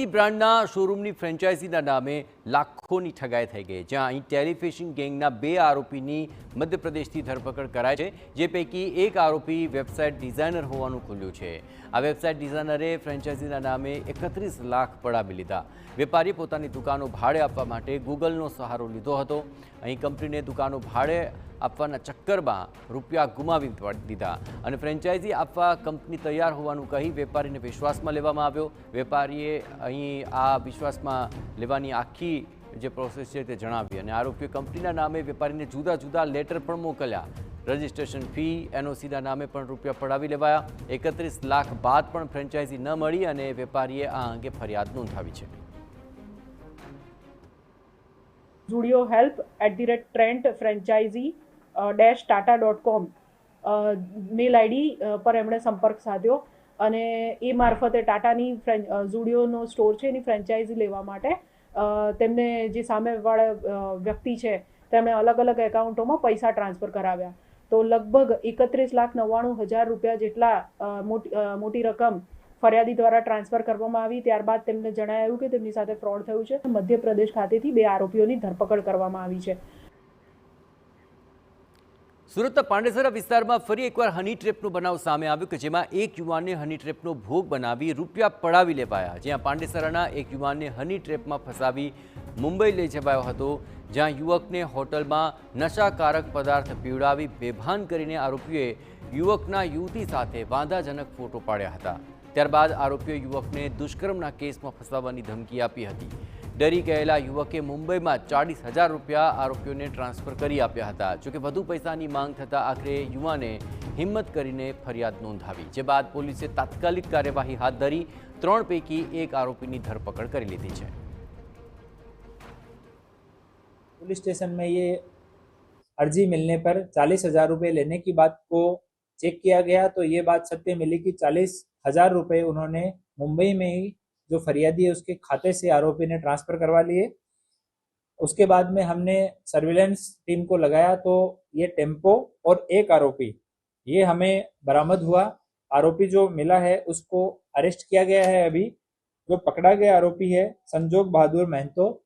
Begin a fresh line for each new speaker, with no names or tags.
મારુતિ બ્રાન્ડના શોરૂમની ફ્રેન્ચાઇઝીના નામે લાખોની ઠગાઈ થઈ ગઈ, જ્યાં અહીં ટેલિફિશિંગ ગેંગના 2 આરોપીની મધ્યપ્રદેશથી ધરપકડ કરાઈ છે, જે પૈકી એક આરોપી વેબસાઇટ ડિઝાઇનર હોવાનું ખુલ્યું છે। આ વેબસાઇટ ડિઝાઇનરે ફ્રેન્ચાઇઝીના નામે 31 લાખ પડાવી લીધા। વેપારીએ પોતાની દુકાનો ભાડે આપવા માટે ગૂગલનો સહારો લીધો હતો। અહીં કંપનીને દુકાનો ભાડે આપવાના ચક્કરમાં રૂપિયા ગુમાવી દીધા અને ફ્રેન્ચાઇઝી આપવા કંપની તૈયાર હોવાનું કહી વેપારીને વિશ્વાસમાં લેવામાં આવ્યો। વેપારીએ અહીં આ વિશ્વાસમાં લેવાની આખી જે પ્રોસેસ છે તે જણાવી અને આરોપીએ કંપનીના નામે વેપારીને જુદા જુદા લેટર પણ મોકલ્યા। રજિસ્ટ્રેશન ફી, એનઓસીના નામે પણ રૂપિયા પડાવી લેવાયા। 31 લાખ બાદ પણ ફ્રેન્ચાઇઝી ન મળી અને વેપારીએ આ અંગે ફરિયાદ નોંધાવી છે।
Zudio help @trent franchisee-tata.com mail ID પર એમણે સંપર્ક સાધ્યો અને એ મારફતે ટાટાની ઝુડિયોનો સ્ટોર છે એની ફ્રેન્ચાઇઝી લેવા માટે તેમને જે સામેવાળા વ્યક્તિ છે તેમણે અલગ અલગ એકાઉન્ટોમાં પૈસા ટ્રાન્સફર કરાવ્યા। તો લગભગ 31,99,000 રૂપિયા જેટલા મોટી રકમ ફરિયાદી દ્વારા ટ્રાન્સફર કરવામાં આવી। ત્યારબાદ તેમને જણાવ્યું કે તેમની સાથે ફ્રોડ થયું છે। મધ્યપ્રદેશ ખાતેથી 2 આરોપીઓની ધરપકડ કરવામાં આવી છે।
સુરતના પાંડેસરા વિસ્તારમાં ફરી એકવાર હની ટ્રેપનો બનાવ સામે આવ્યો કે જેમાં એક યુવાનને હની ટ્રેપનો ભોગ બનાવી રૂપિયા પડાવી લેવાયા। જ્યાં પાંડેસરાના એક યુવાનને હની ટ્રેપમાં ફસાવી મુંબઈ લઈ જવાયો હતો, જ્યાં યુવકને હોટલમાં નશાકારક પદાર્થ પીવડાવી બેભાન કરીને આરોપીઓએ યુવકના યુવતી સાથે વાંધાજનક ફોટો પાડ્યા હતા। ત્યારબાદ આરોપીઓએ યુવકને દુષ્કર્મના કેસમાં ફસાવવાની ધમકી આપી હતી। ડરી ગયેલા યુવકે મુંબઈમાં 40,000 રૂપિયા આરોપીઓને ટ્રાન્સફર કરી આપ્યા હતા। જોકે વધુ પૈસાની માંગ થતાં આખરે યુવાને હિંમત કરીને ફરિયાદ નોંધાવી, જે બાદ પોલીસે તાત્કાલિક કાર્યવાહી હાથ ધરી 3 પૈકી એક આરોપીની ધરપકડ કરી લીધી છે।
पुलिस स्टेशन में ये अर्जी मिलने पर 40,000 रुपये लेने की बात को चेक किया गया तो ये बात सत्य मिली कि 40,000 रुपये उन्होंने मुंबई में ही जो फरियादी है उसके खाते से आरोपी ने ट्रांसफर करवा लिए। उसके बाद में हमने सर्विलेंस टीम को लगाया तो ये टेम्पो और एक आरोपी ये हमें बरामद हुआ। आरोपी जो मिला है उसको अरेस्ट किया गया है। अभी जो पकड़ा गया आरोपी है संजोग बहादुर महतो,